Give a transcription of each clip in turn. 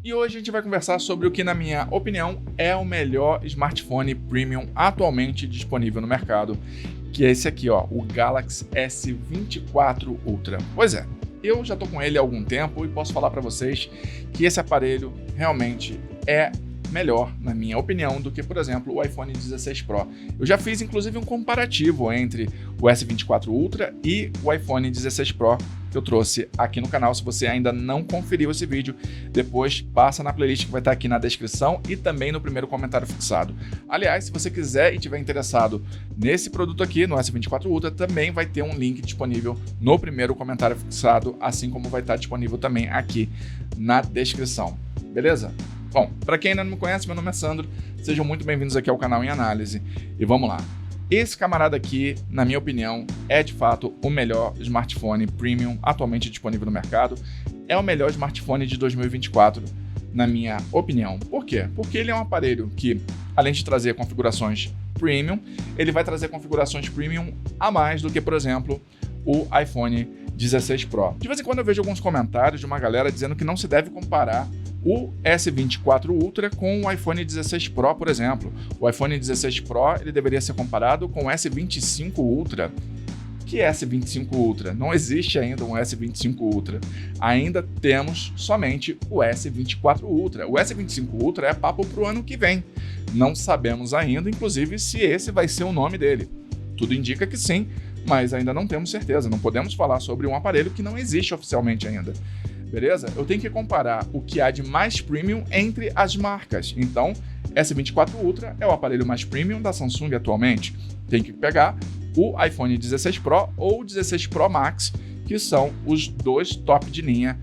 E hoje a gente vai conversar sobre o que, na minha opinião, é o melhor smartphone premium atualmente disponível no mercado, que é esse aqui, ó, o Galaxy S24 Ultra. Pois é, eu já tô com ele há algum tempo e posso falar para vocês que esse aparelho realmente é melhor, na minha opinião, do que, por exemplo, o iPhone 16 Pro. Eu já fiz, inclusive, um comparativo entre o S24 Ultra e o iPhone 16 Pro, que eu trouxe aqui no canal. Se você ainda não conferiu esse vídeo, depois passa na playlist que vai estar aqui na descrição e também no primeiro comentário fixado. Aliás, se você quiser e estiver interessado nesse produto aqui, no S24 Ultra, também vai ter um link disponível no primeiro comentário fixado, assim como vai estar disponível também aqui na descrição. Beleza? Bom, para quem ainda não me conhece, meu nome é Sandro, sejam muito bem-vindos aqui ao canal Em Análise e vamos lá. Esse camarada aqui, na minha opinião, é de fato o melhor smartphone premium atualmente disponível no mercado, é o melhor smartphone de 2024, na minha opinião. Por quê? Porque ele é um aparelho que, além de trazer configurações premium, ele vai trazer configurações premium a mais do que, por exemplo, o iPhone 16 Pro. De vez em quando eu vejo alguns comentários de uma galera dizendo que não se deve comparar o S24 Ultra com o iPhone 16 Pro, por exemplo. O iPhone 16 Pro ele deveria ser comparado com o S25 Ultra. Que é S25 Ultra? Não existe ainda um S25 Ultra. Ainda temos somente o S24 Ultra. O S25 Ultra é papo para o ano que vem. Não sabemos ainda, inclusive, se esse vai ser o nome dele. Tudo indica que sim, mas ainda não temos certeza. Não podemos falar sobre um aparelho que não existe oficialmente ainda. Beleza? Eu tenho que comparar o que há de mais premium entre as marcas. Então, S24 Ultra é o aparelho mais premium da Samsung atualmente. Tem que pegar o iPhone 16 Pro ou o 16 Pro Max, que são os dois top de linha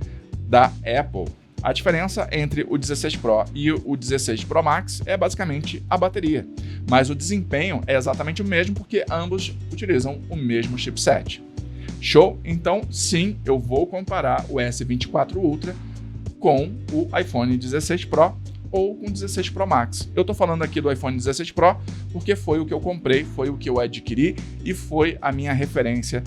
da Apple. A diferença entre o 16 Pro e o 16 Pro Max é basicamente a bateria, mas o desempenho é exatamente o mesmo porque ambos utilizam o mesmo chipset. Show? Então, sim, eu vou comparar o S24 Ultra com o iPhone 16 Pro ou com o 16 Pro Max. Eu tô falando aqui do iPhone 16 Pro porque foi o que eu comprei, foi o que eu adquiri e foi a minha referência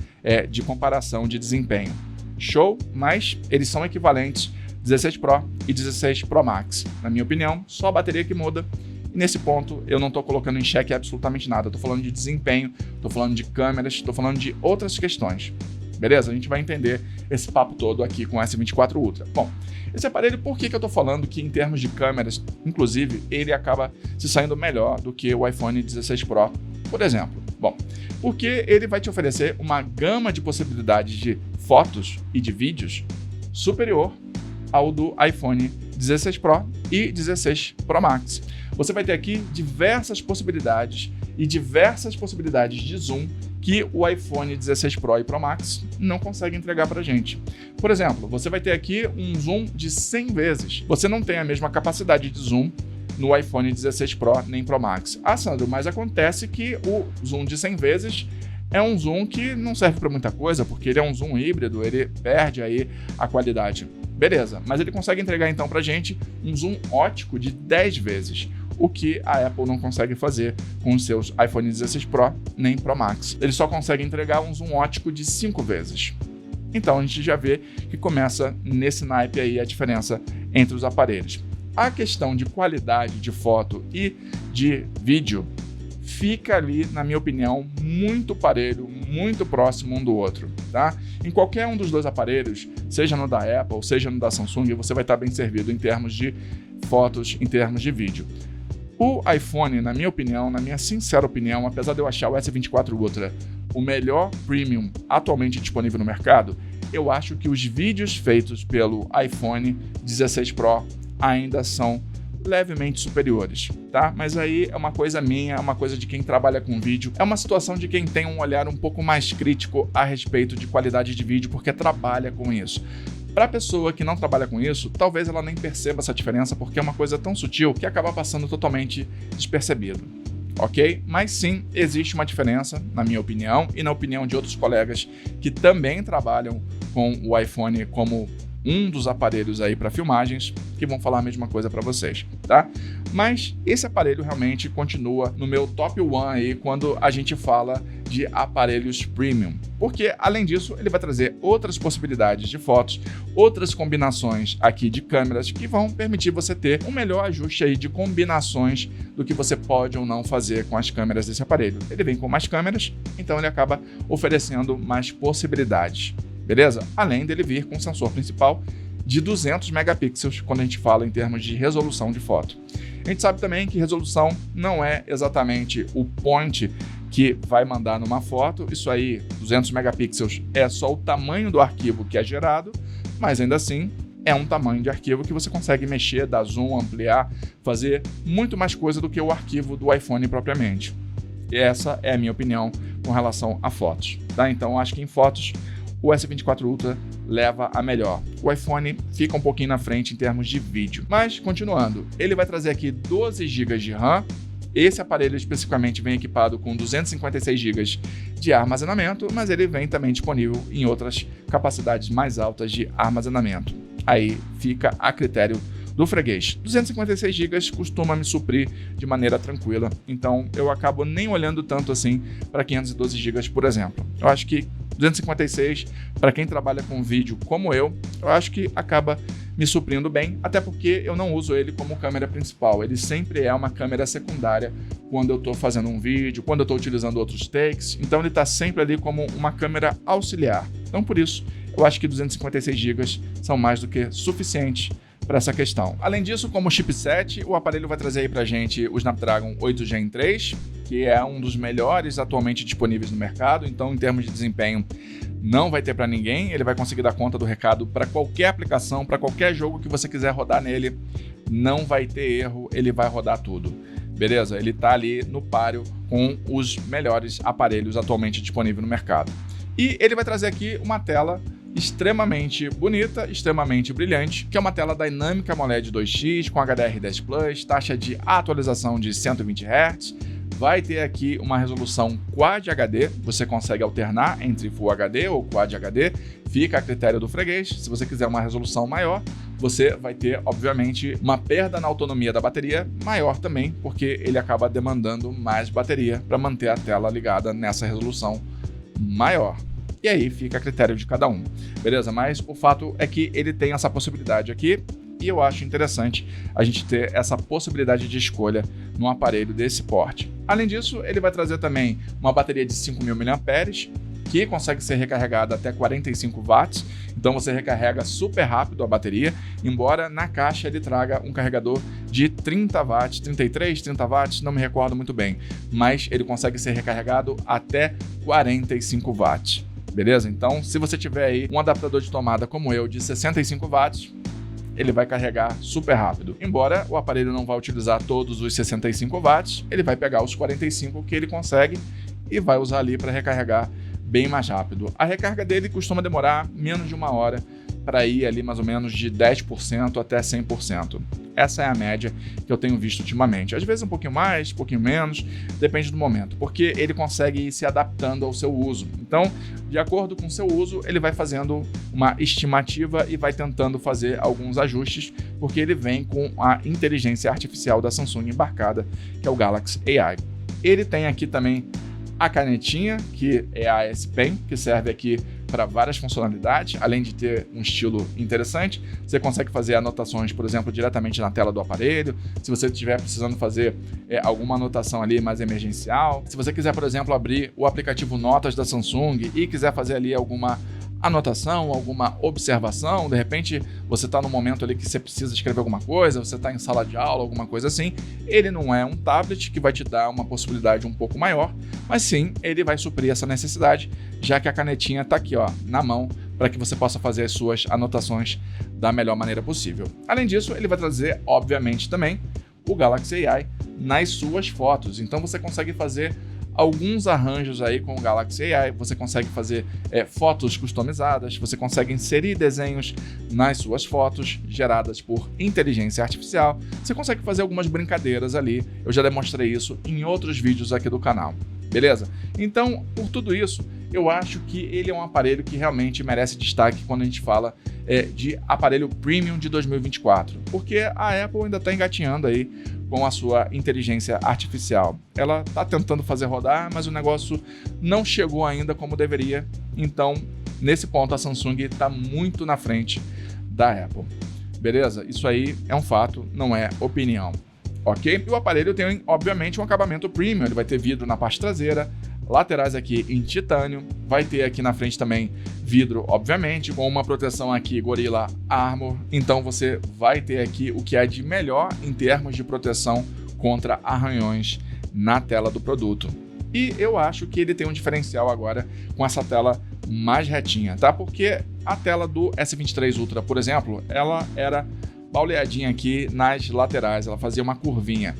de comparação de desempenho. Show? Mas eles são equivalentes, 16 Pro e 16 Pro Max. Na minha opinião, só a bateria que muda. E nesse ponto, eu não estou colocando em xeque absolutamente nada. Estou falando de desempenho, estou falando de câmeras, estou falando de outras questões. Beleza? A gente vai entender esse papo todo aqui com o S24 Ultra. Bom, esse aparelho, por que eu estou falando que em termos de câmeras, inclusive, ele acaba se saindo melhor do que o iPhone 16 Pro, por exemplo? Bom, porque ele vai te oferecer uma gama de possibilidades de fotos e de vídeos superior ao do iPhone 16 Pro e 16 Pro Max. Você vai ter aqui diversas possibilidades de zoom que o iPhone 16 Pro e Pro Max não consegue entregar para a gente. Por exemplo, você vai ter aqui um zoom de 100 vezes. Você não tem a mesma capacidade de zoom no iPhone 16 Pro nem Pro Max. Ah, Sandro, mas acontece que o zoom de 100 vezes é um zoom que não serve para muita coisa, porque ele é um zoom híbrido, ele perde aí a qualidade. Beleza, mas ele consegue entregar então para a gente um zoom óptico de 10 vezes. O que a Apple não consegue fazer com os seus iPhone 16 Pro nem Pro Max. Ele só consegue entregar um zoom óptico de 5 vezes. Então a gente já vê que começa nesse naipe aí a diferença entre os aparelhos. A questão de qualidade de foto e de vídeo fica ali, na minha opinião, muito parelho, muito próximo um do outro, tá? Em qualquer um dos dois aparelhos, seja no da Apple, seja no da Samsung, você vai estar bem servido em termos de fotos, em termos de vídeo. O iPhone, na minha opinião, na minha sincera opinião, apesar de eu achar o S24 Ultra o melhor premium atualmente disponível no mercado, eu acho que os vídeos feitos pelo iPhone 16 Pro ainda são levemente superiores, tá? Mas aí é uma coisa minha, é uma coisa de quem trabalha com vídeo, é uma situação de quem tem um olhar um pouco mais crítico a respeito de qualidade de vídeo, porque trabalha com isso. Para a pessoa que não trabalha com isso, talvez ela nem perceba essa diferença, porque é uma coisa tão sutil que acaba passando totalmente despercebido, ok? Mas sim, existe uma diferença, na minha opinião, e na opinião de outros colegas que também trabalham com o iPhone como um dos aparelhos aí para filmagens que vão falar a mesma coisa para vocês, tá? Mas esse aparelho realmente continua no meu top 1 aí quando a gente fala de aparelhos premium, porque além disso ele vai trazer outras possibilidades de fotos, outras combinações aqui de câmeras que vão permitir você ter um melhor ajuste aí de combinações do que você pode ou não fazer com as câmeras desse aparelho. Ele vem com mais câmeras, então ele acaba oferecendo mais possibilidades, beleza? Além dele vir com um sensor principal de 200 megapixels quando a gente fala em termos de resolução de foto. A gente sabe também que resolução não é exatamente o point que vai mandar numa foto. Isso aí, 200 megapixels, é só o tamanho do arquivo que é gerado, mas ainda assim é um tamanho de arquivo que você consegue mexer, dar zoom, ampliar, fazer muito mais coisa do que o arquivo do iPhone propriamente. E essa é a minha opinião com relação a fotos, tá? Então acho que em fotos o S24 Ultra leva a melhor. O iPhone fica um pouquinho na frente em termos de vídeo. Mas, continuando, ele vai trazer aqui 12 GB de RAM. Esse aparelho especificamente vem equipado com 256 GB de armazenamento, mas ele vem também disponível em outras capacidades mais altas de armazenamento. Aí fica a critério do freguês. 256 GB costuma me suprir de maneira tranquila, então eu acabo nem olhando tanto assim para 512 GB, por exemplo. Eu acho que 256, para quem trabalha com vídeo como eu acho que acaba me suprindo bem, até porque eu não uso ele como câmera principal, ele sempre é uma câmera secundária quando eu estou fazendo um vídeo, quando eu estou utilizando outros takes, então ele está sempre ali como uma câmera auxiliar. Então por isso, eu acho que 256 GB são mais do que suficientes para essa questão. Além disso, como chipset, o aparelho vai trazer aí para a gente o Snapdragon 8 Gen 3, que é um dos melhores atualmente disponíveis no mercado, então em termos de desempenho não vai ter para ninguém, ele vai conseguir dar conta do recado para qualquer aplicação, para qualquer jogo que você quiser rodar nele, não vai ter erro, ele vai rodar tudo. Beleza? Ele está ali no páreo com os melhores aparelhos atualmente disponíveis no mercado. E ele vai trazer aqui uma tela extremamente bonita, extremamente brilhante, que é uma tela Dynamic AMOLED 2X com HDR10 Plus, taxa de atualização de 120 Hz, vai ter aqui uma resolução Quad HD, você consegue alternar entre Full HD ou Quad HD, fica a critério do freguês. Se você quiser uma resolução maior, você vai ter, obviamente, uma perda na autonomia da bateria maior também, porque ele acaba demandando mais bateria para manter a tela ligada nessa resolução maior. E aí fica a critério de cada um, beleza? Mas o fato é que ele tem essa possibilidade aqui e eu acho interessante a gente ter essa possibilidade de escolha num aparelho desse porte. Além disso, ele vai trazer também uma bateria de 5.000 mAh, que consegue ser recarregada até 45 watts, então você recarrega super rápido a bateria, embora na caixa ele traga um carregador de 30 watts, 33, 30 watts, não me recordo muito bem, mas ele consegue ser recarregado até 45 watts. Beleza? Então, se você tiver aí um adaptador de tomada como eu de 65 watts, ele vai carregar super rápido. Embora o aparelho não vá utilizar todos os 65 watts, ele vai pegar os 45 que ele consegue e vai usar ali para recarregar bem mais rápido. A recarga dele costuma demorar menos de 1 hora para ir ali mais ou menos de 10% até 100%. Essa é a média que eu tenho visto ultimamente. Às vezes um pouquinho mais, um pouquinho menos, depende do momento, porque ele consegue ir se adaptando ao seu uso. Então, de acordo com o seu uso, ele vai fazendo uma estimativa e vai tentando fazer alguns ajustes, porque ele vem com a inteligência artificial da Samsung embarcada, que é o Galaxy AI. Ele tem aqui também a canetinha, que é a S Pen, que serve aqui para várias funcionalidades, além de ter um estilo interessante. Você consegue fazer anotações, por exemplo, diretamente na tela do aparelho, se você estiver precisando fazer alguma anotação ali mais emergencial. Se você quiser, por exemplo, abrir o aplicativo Notas da Samsung e quiser fazer ali alguma anotação, alguma observação, de repente você está no momento ali que você precisa escrever alguma coisa, você está em sala de aula, alguma coisa assim, ele não é um tablet que vai te dar uma possibilidade um pouco maior, mas sim, ele vai suprir essa necessidade, já que a canetinha está aqui, ó, na mão, para que você possa fazer as suas anotações da melhor maneira possível. Além disso, ele vai trazer, obviamente, também o Galaxy AI nas suas fotos, então você consegue fazer alguns arranjos aí com o Galaxy AI, você consegue fazer fotos customizadas, você consegue inserir desenhos nas suas fotos geradas por inteligência artificial, você consegue fazer algumas brincadeiras ali, eu já demonstrei isso em outros vídeos aqui do canal, beleza? Então, por tudo isso, eu acho que ele é um aparelho que realmente merece destaque quando a gente fala de aparelho premium de 2024, porque a Apple ainda está engatinhando aí com a sua inteligência artificial. Ela está tentando fazer rodar, mas o negócio não chegou ainda como deveria, então nesse ponto a Samsung está muito na frente da Apple. Beleza? Isso aí é um fato, não é opinião. Ok? E o aparelho tem, obviamente, um acabamento premium, ele vai ter vidro na parte traseira, laterais aqui em titânio, vai ter aqui na frente também vidro, obviamente, com uma proteção aqui Gorilla Armor, então você vai ter aqui o que é de melhor em termos de proteção contra arranhões na tela do produto. E eu acho que ele tem um diferencial agora com essa tela mais retinha, tá? Porque a tela do S23 Ultra, por exemplo, ela era bauleadinha aqui nas laterais, ela fazia uma curvinha.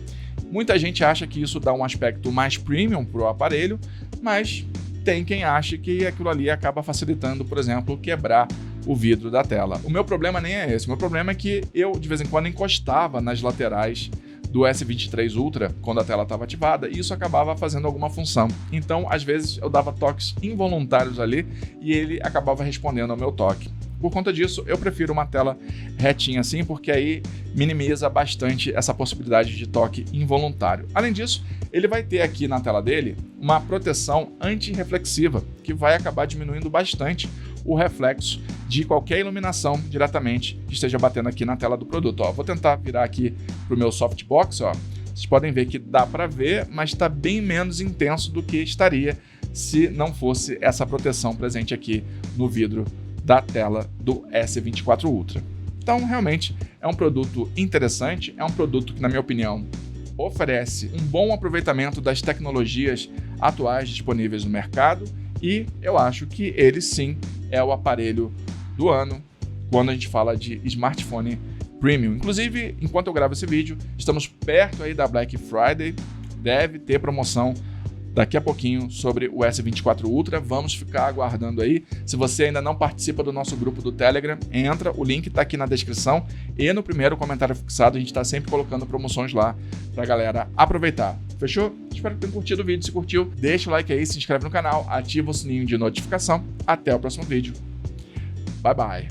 Muita gente acha que isso dá um aspecto mais premium para o aparelho, mas tem quem acha que aquilo ali acaba facilitando, por exemplo, quebrar o vidro da tela. O meu problema nem é esse, o meu problema é que eu de vez em quando encostava nas laterais do S23 Ultra quando a tela estava ativada e isso acabava fazendo alguma função. Então, às vezes, eu dava toques involuntários ali e ele acabava respondendo ao meu toque. Por conta disso, eu prefiro uma tela retinha assim, porque aí minimiza bastante essa possibilidade de toque involuntário. Além disso, ele vai ter aqui na tela dele uma proteção anti-reflexiva, que vai acabar diminuindo bastante o reflexo de qualquer iluminação diretamente que esteja batendo aqui na tela do produto. Ó, vou tentar virar aqui para o meu softbox. Ó. Vocês podem ver que dá para ver, mas está bem menos intenso do que estaria se não fosse essa proteção presente aqui no vidro da tela do S24 Ultra. Então, realmente, é um produto interessante, é um produto que, na minha opinião, oferece um bom aproveitamento das tecnologias atuais disponíveis no mercado e eu acho que ele sim é o aparelho do ano quando a gente fala de smartphone premium. Inclusive, enquanto eu gravo esse vídeo, estamos perto aí da Black Friday, deve ter promoção daqui a pouquinho sobre o S24 Ultra, vamos ficar aguardando aí. Se você ainda não participa do nosso grupo do Telegram, entra, o link está aqui na descrição e no primeiro comentário fixado a gente está sempre colocando promoções lá para a galera aproveitar. Fechou? Espero que tenham curtido o vídeo. Se curtiu, deixa o like aí, se inscreve no canal, ativa o sininho de notificação. Até o próximo vídeo. Bye, bye.